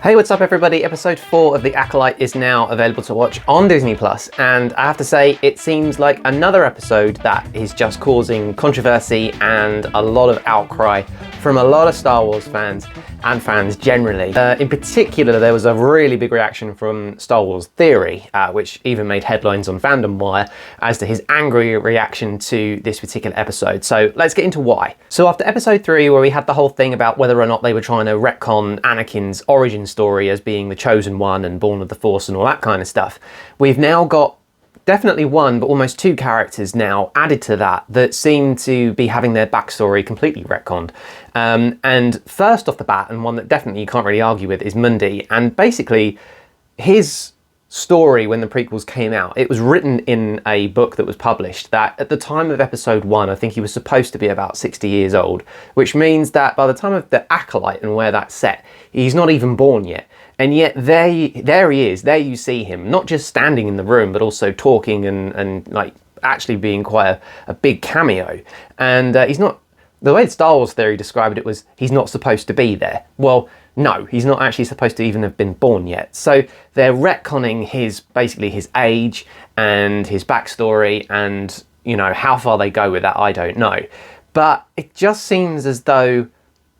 Hey, what's up everybody? Episode 4 of The Acolyte is now available to watch on Disney+, and I have to say, it seems like another episode that is just causing controversy and a lot of outcry from a lot of Star Wars fans and fans generally. In particular, there was a really big reaction from Star Wars Theory, which even made headlines on Fandom Wire as to his angry reaction to this particular episode. So let's get into why. So after episode 3, where we had the whole thing about whether or not they were trying to retcon Anakin's origin story as being the chosen one and born of the Force and all that kind of stuff, we've now got definitely one, but almost two characters now added to that seem to be having their backstory completely retconned. And first off the bat, and one that definitely you can't really argue with, is Mundi. And basically, his story when the prequels came out, it was written in a book that was published that at the time of episode 1, I think he was supposed to be about 60 years old, which means that by the time of The Acolyte and where that's set, he's not even born yet. And yet there he is, there you see him, not just standing in the room, but also talking and like actually being quite a big cameo. And he's not, the way Star Wars Theory described it was, he's not supposed to be there. Well, no, he's not actually supposed to even have been born yet. So they're retconning basically his age and his backstory, and you know, how far they go with that, I don't know. But it just seems as though,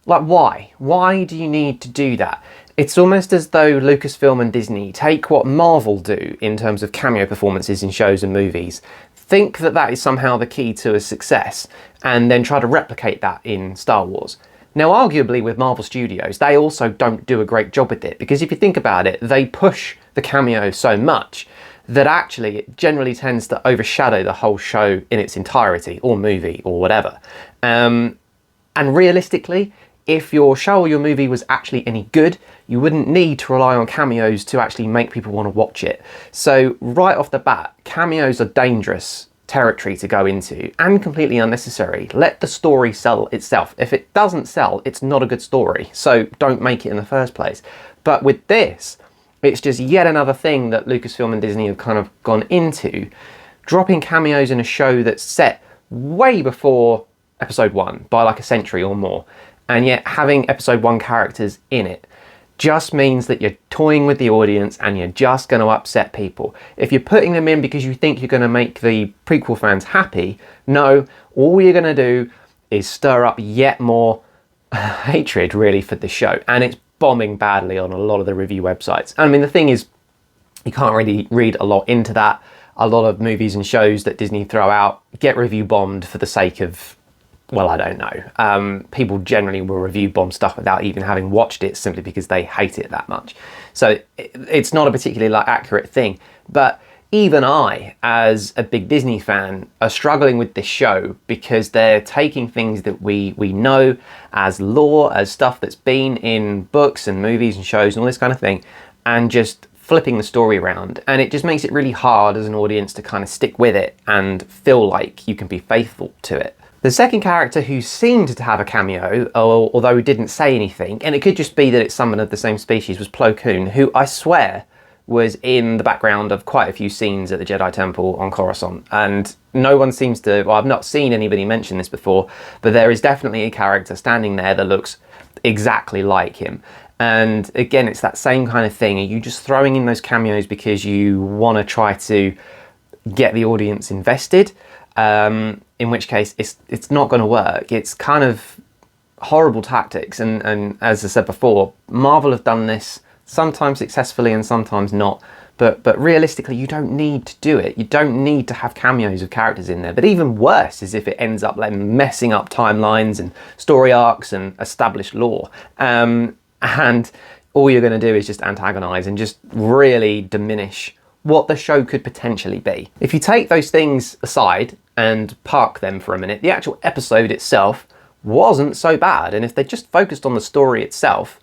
like, why? Why do you need to do that? It's almost as though Lucasfilm and Disney take what Marvel do in terms of cameo performances in shows and movies, think that that is somehow the key to a success, and then try to replicate that in Star Wars. Now, arguably with Marvel Studios, they also don't do a great job with it, because if you think about it, they push the cameo so much that actually it generally tends to overshadow the whole show in its entirety, or movie, or whatever. And realistically, if your show or your movie was actually any good, you wouldn't need to rely on cameos to actually make people want to watch it. So right off the bat, cameos are dangerous territory to go into and completely unnecessary. Let the story sell itself. If it doesn't sell, it's not a good story, so don't make it in the first place. But with this, it's just yet another thing that Lucasfilm and Disney have kind of gone into, dropping cameos in a show that's set way before episode 1 by like a century or more, and yet having episode 1 characters in it just means that you're toying with the audience and you're just going to upset people. If you're putting them in because you think you're going to make the prequel fans happy, no, all you're going to do is stir up yet more hatred really for the show, and it's bombing badly on a lot of the review websites. I mean, the thing is, you can't really read a lot into that. A lot of movies and shows that Disney throw out get review bombed for the sake of, well, I don't know. People generally will review bomb stuff without even having watched it, simply because they hate it that much. So it's not a particularly accurate thing. But even I, as a big Disney fan, are struggling with this show because they're taking things that we know as lore, as stuff that's been in books and movies and shows and all this kind of thing, and just flipping the story around. And it just makes it really hard as an audience to kind of stick with it and feel like you can be faithful to it. The second character who seemed to have a cameo, although he didn't say anything, and it could just be that it's someone of the same species, was Plo Koon, who I swear was in the background of quite a few scenes at the Jedi Temple on Coruscant. And no one seems to, well, I've not seen anybody mention this before, but there is definitely a character standing there that looks exactly like him. And again, it's that same kind of thing. Are you just throwing in those cameos because you want to try to get the audience invested? In which case it's not going to work. It's kind of horrible tactics, and as I said before, Marvel have done this sometimes successfully and sometimes not, but realistically you don't need to do it. You don't need to have cameos of characters in there. But even worse is if it ends up like messing up timelines and story arcs and established lore, and all you're going to do is just antagonize and just really diminish what the show could potentially be. If you take those things aside and park them for a minute, the actual episode itself wasn't so bad, and if they just focused on the story itself,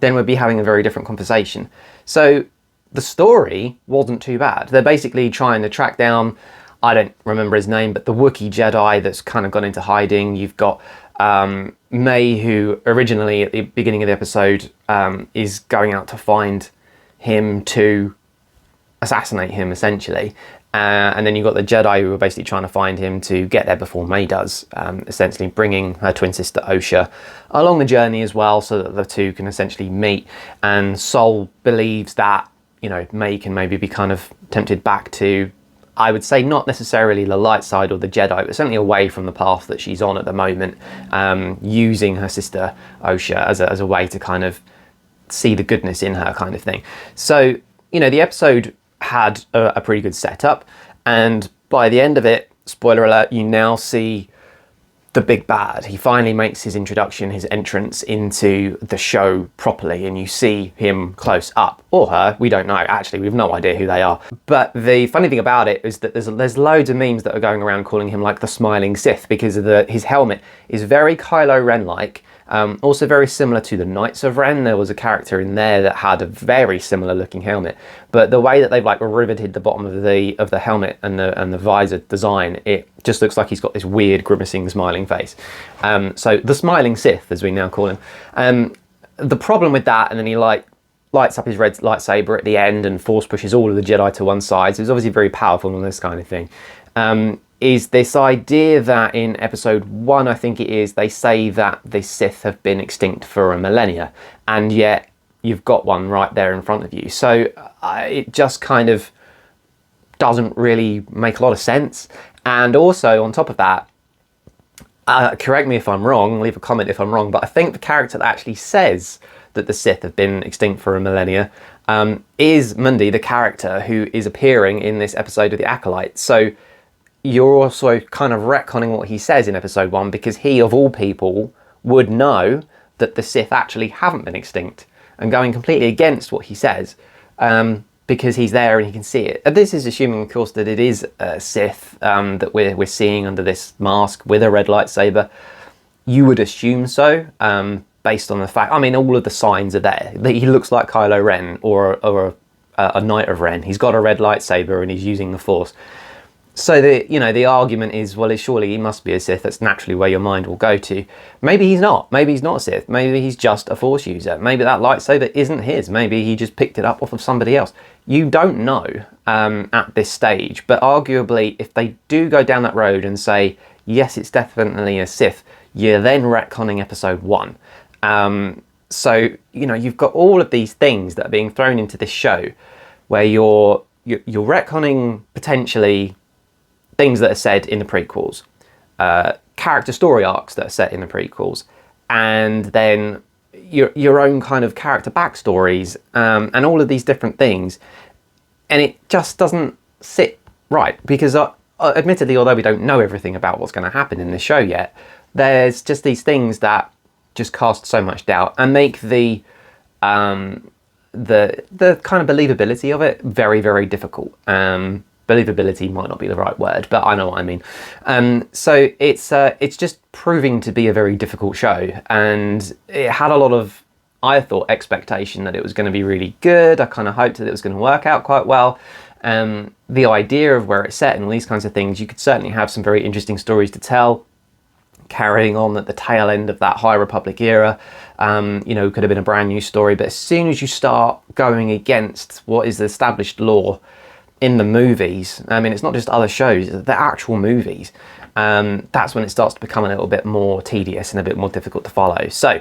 then we'd be having a very different conversation. So the story wasn't too bad. They're basically trying to track down, I don't remember his name, but the Wookiee Jedi that's kind of gone into hiding. You've got May, who originally at the beginning of the episode is going out to find him to assassinate him, essentially. And then you've got the Jedi who are basically trying to find him to get there before May does, essentially bringing her twin sister Osha along the journey as well, so that the two can essentially meet. And Sol believes that, you know, May can maybe be kind of tempted back to, I would say, not necessarily the light side or the Jedi, but certainly away from the path that she's on at the moment, using her sister Osha as a way to kind of see the goodness in her, kind of thing. So, you know, the episode had a pretty good setup, and by the end of it, spoiler alert, you now see the big bad. He finally makes his introduction, his entrance into the show properly, and you see him close up, or her, we don't know. Actually, we have no idea who they are. But the funny thing about it is that there's loads of memes that are going around calling him like the smiling Sith, because of his helmet is very Kylo Ren-like. Also very similar to the Knights of Ren. There was a character in there that had a very similar looking helmet, but the way that they've like riveted the bottom of the helmet and the visor design, it just looks like he's got this weird grimacing smiling face. So the smiling Sith, as we now call him. The problem with that, and then he lights up his red lightsaber at the end and force pushes all of the Jedi to one side. So it's obviously very powerful and this kind of thing. Is this idea that in episode 1, I think it is, they say that the Sith have been extinct for a millennia, and yet you've got one right there in front of you. So it just kind of doesn't really make a lot of sense. And also, on top of that, correct me if I'm wrong, leave a comment if I'm wrong, but I think the character that actually says that the Sith have been extinct for a millennia is Mundi, the character who is appearing in this episode of The Acolyte. So you're also kind of retconning what he says in episode 1, because he, of all people, would know that the Sith actually haven't been extinct, and going completely against what he says, because he's there and he can see it. And this is assuming, of course, that it is a Sith that we're seeing under this mask with a red lightsaber. You would assume so, based on the fact, I mean, all of the signs are there. He looks like Kylo Ren or a Knight of Ren. He's got a red lightsaber and he's using the Force. So the argument is, well, surely he must be a Sith. That's naturally where your mind will go to. Maybe he's not. Maybe he's not a Sith. Maybe he's just a Force user. Maybe that lightsaber isn't his. Maybe he just picked it up off of somebody else. You don't know at this stage. But arguably, if they do go down that road and say, yes, it's definitely a Sith, you're then retconning episode 1. So, you've got all of these things that are being thrown into this show where you're retconning potentially things that are said in the prequels, character story arcs that are set in the prequels, and then your own kind of character backstories, and all of these different things. And it just doesn't sit right, because admittedly, although we don't know everything about what's going to happen in this show yet, there's just these things that just cast so much doubt and make the kind of believability of it very, very difficult. Believability might not be the right word, but I know what I mean. So it's just proving to be a very difficult show, and it had a lot of, I thought, expectation that it was going to be really good. I kind of hoped that it was going to work out quite well. The idea of where it's set and all these kinds of things, you could certainly have some very interesting stories to tell, carrying on at the tail end of that High Republic era. Could have been a brand new story, but as soon as you start going against what is the established lore in the movies, I mean, it's not just other shows, the actual movies, that's when it starts to become a little bit more tedious and a bit more difficult to follow. So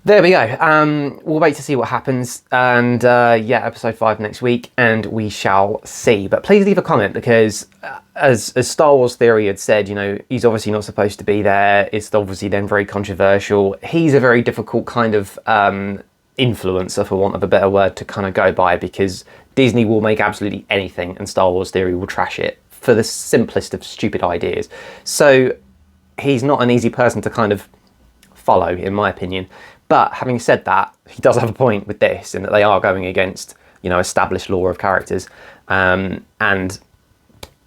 there we go. We'll wait to see what happens, and episode 5 next week, and we shall see. But please leave a comment, because as Star Wars Theory had said, he's obviously not supposed to be there. It's obviously then very controversial. He's a very difficult kind of influencer, for want of a better word, to kind of go by, because Disney will make absolutely anything and Star Wars Theory will trash it for the simplest of stupid ideas. So he's not an easy person to kind of follow, in my opinion. But having said that, he does have a point with this, in that they are going against, established lore of characters, and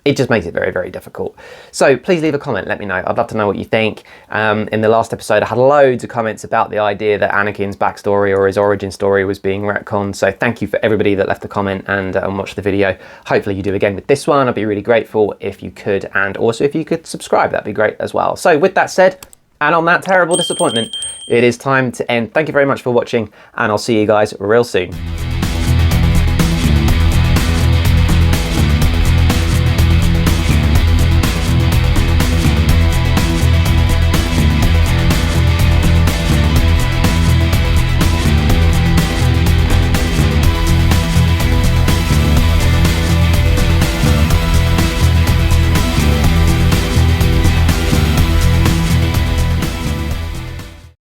it just makes it very, very difficult. So please leave a comment, let me know. I'd love to know what you think. In the last episode, I had loads of comments about the idea that Anakin's backstory or his origin story was being retconned. So thank you for everybody that left a comment and watched the video. Hopefully you do again with this one. I'd be really grateful if you could. And also if you could subscribe, that'd be great as well. So with that said, and on that terrible disappointment, it is time to end. Thank you very much for watching, and I'll see you guys real soon.